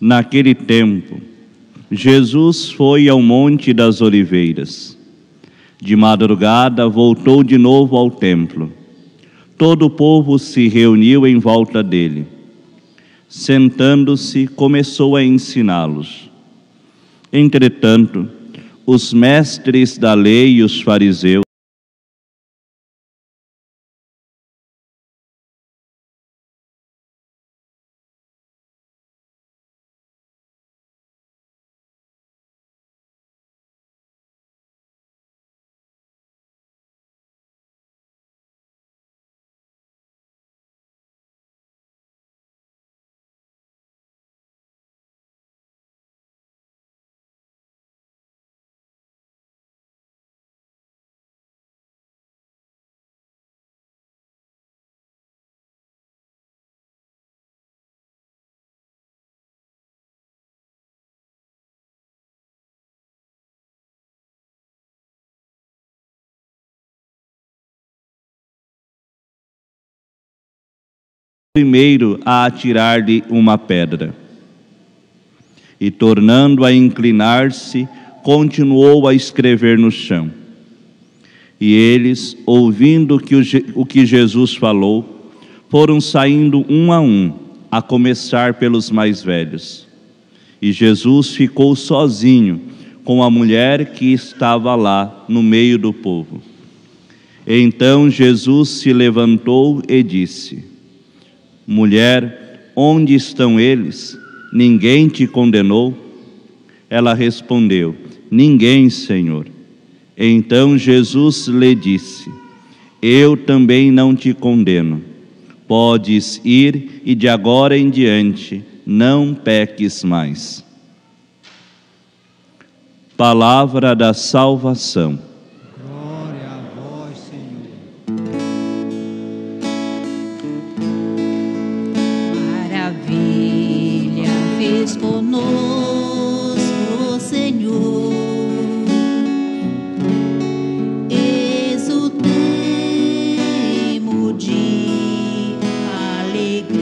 Naquele tempo, Jesus foi ao Monte das Oliveiras. De madrugada, voltou de novo ao templo. Todo o povo se reuniu em volta dele. Sentando-se, começou a ensiná-los. Entretanto, os mestres da lei e os fariseus primeiro a atirar-lhe uma pedra. E, tornando a inclinar-se, continuou a escrever no chão. E eles, ouvindo o que Jesus falou, foram saindo um, a começar pelos mais velhos. E Jesus ficou sozinho com a mulher que estava lá no meio do povo. Então Jesus se levantou e disse: Mulher, onde estão eles? Ninguém te condenou? Ela respondeu: Ninguém, Senhor. Então Jesus lhe disse: Eu também não te condeno. Podes ir e de agora em diante não peques mais. Palavra da salvação. Glória a vós, Senhor. Maravilha fez conosco, Senhor. Exultemo de alegria.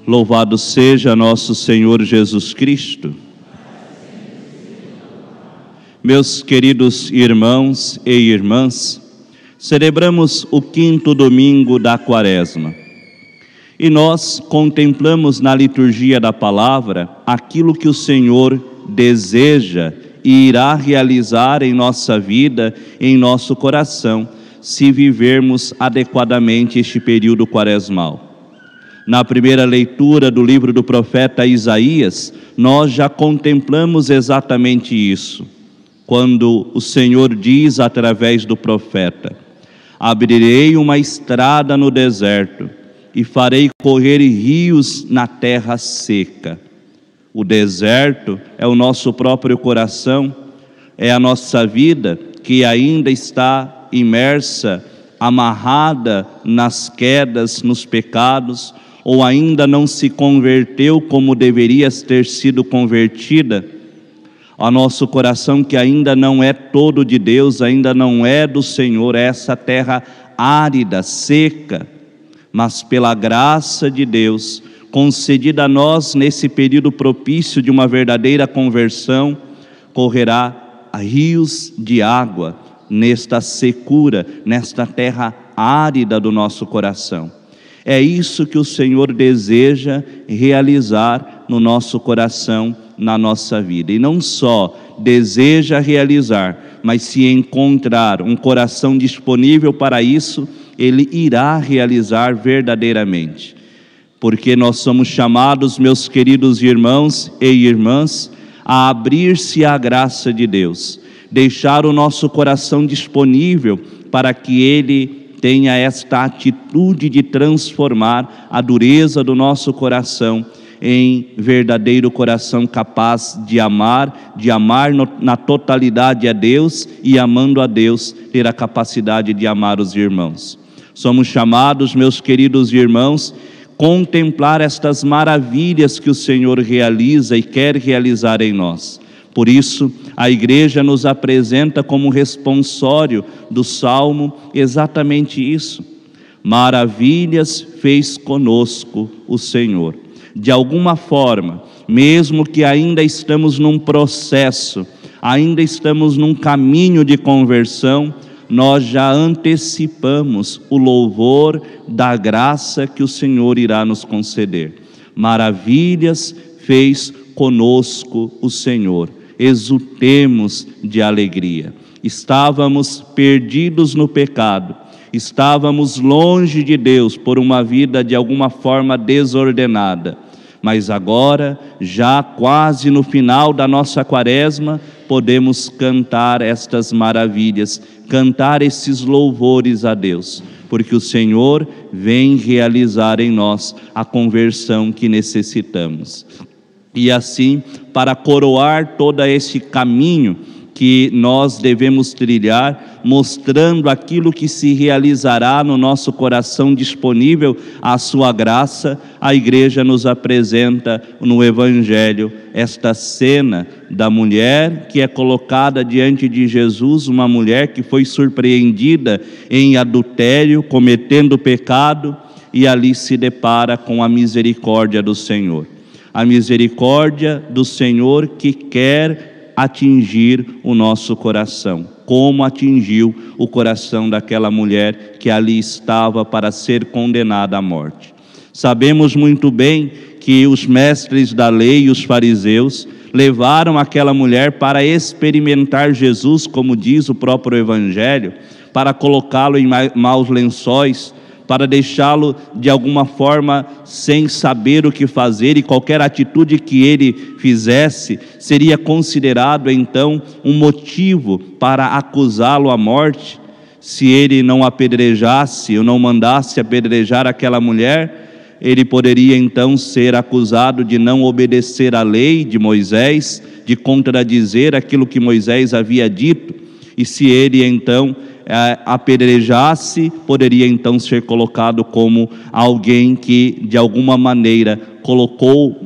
Louvado seja nosso Senhor Jesus Cristo. Meus queridos irmãos e irmãs, celebramos o 5º domingo da Quaresma. E nós contemplamos na liturgia da palavra aquilo que o Senhor deseja e irá realizar em nossa vida, em nosso coração, se vivermos adequadamente este período quaresmal. Na primeira leitura do livro do profeta Isaías, nós já contemplamos exatamente isso, quando o Senhor diz através do profeta: Abrirei uma estrada no deserto e farei correr rios na terra seca. O deserto é o nosso próprio coração, é a nossa vida que ainda está imersa, amarrada nas quedas, nos pecados, ou ainda não se converteu como deveria ter sido convertida. O nosso coração que ainda não é todo de Deus, ainda não é do Senhor, é essa terra árida, seca, mas pela graça de Deus, concedida a nós nesse período propício de uma verdadeira conversão, correrá rios de água nesta secura, nesta terra árida do nosso coração. É isso que o Senhor deseja realizar no nosso coração, na nossa vida. E não só deseja realizar, mas se encontrar um coração disponível para isso, Ele irá realizar verdadeiramente. Porque nós somos chamados, meus queridos irmãos e irmãs, a abrir-se à graça de Deus, deixar o nosso coração disponível para que Ele tenha esta atitude de transformar a dureza do nosso coração em verdadeiro coração capaz de amar na totalidade a Deus e, amando a Deus, ter a capacidade de amar os irmãos. Somos chamados, meus queridos irmãos, contemplar estas maravilhas que o Senhor realiza e quer realizar em nós. Por isso, a Igreja nos apresenta como responsório do Salmo exatamente isso. Maravilhas fez conosco o Senhor. De alguma forma, mesmo que ainda estamos num processo, ainda estamos num caminho de conversão, nós já antecipamos o louvor da graça que o Senhor irá nos conceder. Maravilhas fez conosco o Senhor. Exultemos de alegria. Estávamos perdidos no pecado, estávamos longe de Deus por uma vida de alguma forma desordenada, mas agora, já quase no final da nossa quaresma, podemos cantar estas maravilhas, cantar esses louvores a Deus, porque o Senhor vem realizar em nós a conversão que necessitamos. E assim, para coroar todo esse caminho que nós devemos trilhar, mostrando aquilo que se realizará no nosso coração disponível à sua graça, a Igreja nos apresenta no Evangelho esta cena da mulher que é colocada diante de Jesus, uma mulher que foi surpreendida em adultério, cometendo pecado, e ali se depara com a misericórdia do Senhor. A misericórdia do Senhor que quer atingir o nosso coração, como atingiu o coração daquela mulher que ali estava para ser condenada à morte. Sabemos muito bem que os mestres da lei e os fariseus levaram aquela mulher para experimentar Jesus, como diz o próprio Evangelho, para colocá-lo em maus lençóis, para deixá-lo de alguma forma sem saber o que fazer, e qualquer atitude que ele fizesse seria considerado então um motivo para acusá-lo à morte. Se ele não apedrejasse ou não mandasse apedrejar aquela mulher, ele poderia então ser acusado de não obedecer à lei de Moisés, de contradizer aquilo que Moisés havia dito, e se ele então apedrejasse, poderia então ser colocado como alguém que de alguma maneira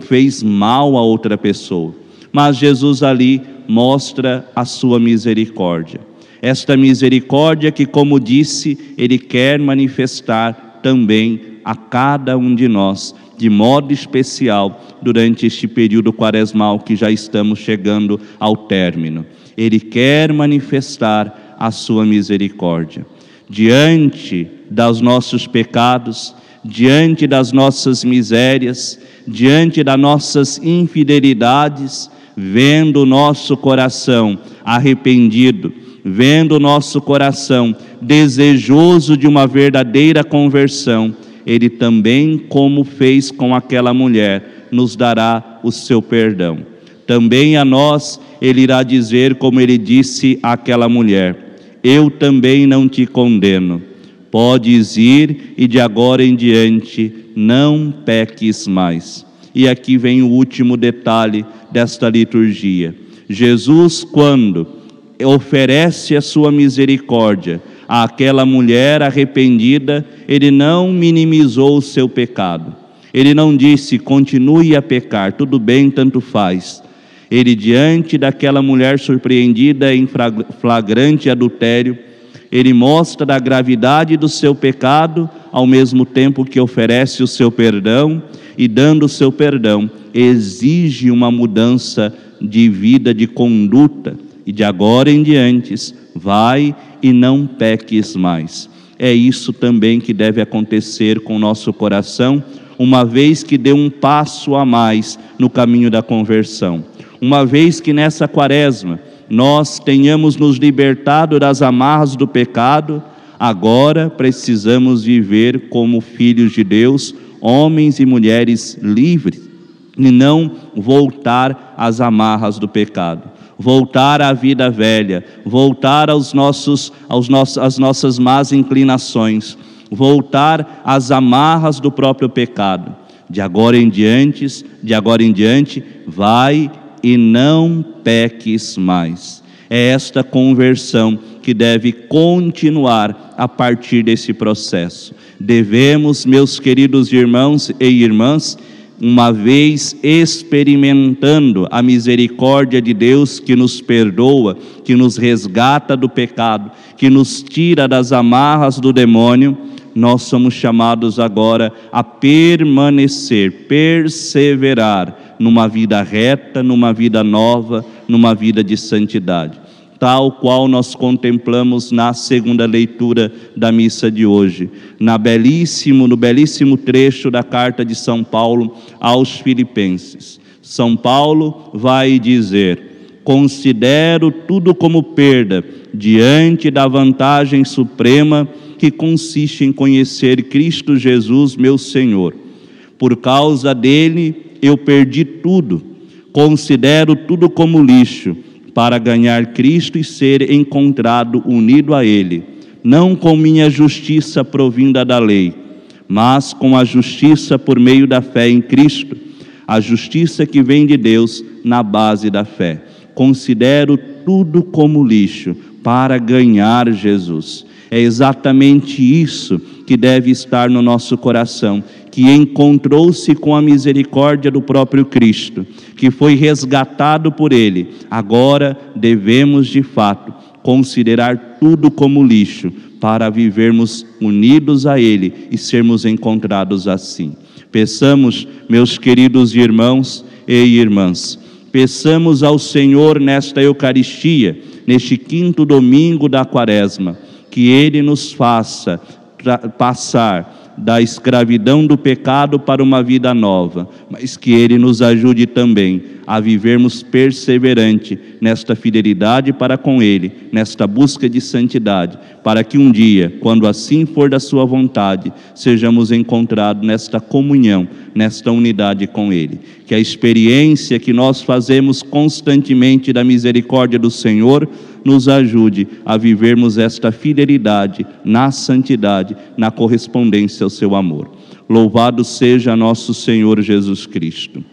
fez mal a outra pessoa. Mas Jesus ali mostra a sua misericórdia. Esta misericórdia que, como disse, Ele quer manifestar também a cada um de nós, de modo especial, durante este período quaresmal que já estamos chegando ao término. Ele quer manifestar a sua misericórdia. Diante dos nossos pecados, diante das nossas misérias, diante das nossas infidelidades, vendo o nosso coração arrependido, vendo o nosso coração desejoso de uma verdadeira conversão, Ele também, como fez com aquela mulher, nos dará o seu perdão. Também a nós Ele irá dizer, como Ele disse àquela mulher: eu também não te condeno, podes ir e de agora em diante não peques mais. E aqui vem o último detalhe desta liturgia. Jesus, quando oferece a sua misericórdia àquela mulher arrependida, Ele não minimizou o seu pecado. Ele não disse: continue a pecar, tudo bem, tanto faz. Ele, diante daquela mulher surpreendida em flagrante adultério, Ele mostra a gravidade do seu pecado, ao mesmo tempo que oferece o seu perdão, e dando o seu perdão, exige uma mudança de vida, de conduta, e de agora em diante, vai e não peques mais. É isso também que deve acontecer com o nosso coração, uma vez que dê um passo a mais no caminho da conversão. Uma vez que nessa quaresma nós tenhamos nos libertado das amarras do pecado, agora precisamos viver como filhos de Deus, homens e mulheres livres, e não voltar às amarras do pecado, voltar à vida velha, voltar às nossas más inclinações, voltar às amarras do próprio pecado. De agora em diante, vai e não peques mais. É esta conversão que deve continuar a partir desse processo. Devemos, meus queridos irmãos e irmãs, uma vez experimentando a misericórdia de Deus que nos perdoa, que nos resgata do pecado, que nos tira das amarras do demônio, nós somos chamados agora a permanecer, perseverar numa vida reta, numa vida nova, numa vida de santidade, tal qual nós contemplamos na segunda leitura da missa de hoje, no belíssimo trecho da carta de São Paulo aos Filipenses. São Paulo vai dizer: considero tudo como perda diante da vantagem suprema que consiste em conhecer Cristo Jesus, meu Senhor. Por causa dele eu perdi tudo, considero tudo como lixo, para ganhar Cristo e ser encontrado unido a Ele, não com minha justiça provinda da lei, mas com a justiça por meio da fé em Cristo, a justiça que vem de Deus na base da fé. Considero tudo como lixo para ganhar Jesus. É exatamente isso que deve estar no nosso coração, que encontrou-se com a misericórdia do próprio Cristo, que foi resgatado por Ele. Agora devemos, de fato, considerar tudo como lixo para vivermos unidos a Ele e sermos encontrados assim. Peçamos, meus queridos irmãos e irmãs, peçamos ao Senhor nesta Eucaristia, neste quinto domingo da Quaresma, que Ele nos faça passar da escravidão do pecado para uma vida nova, mas que Ele nos ajude também a vivermos perseverante nesta fidelidade para com Ele, nesta busca de santidade, para que um dia, quando assim for da sua vontade, sejamos encontrados nesta comunhão, nesta unidade com Ele. Que a experiência que nós fazemos constantemente da misericórdia do Senhor nos ajude a vivermos esta fidelidade na santidade, na correspondência ao seu amor. Louvado seja nosso Senhor Jesus Cristo.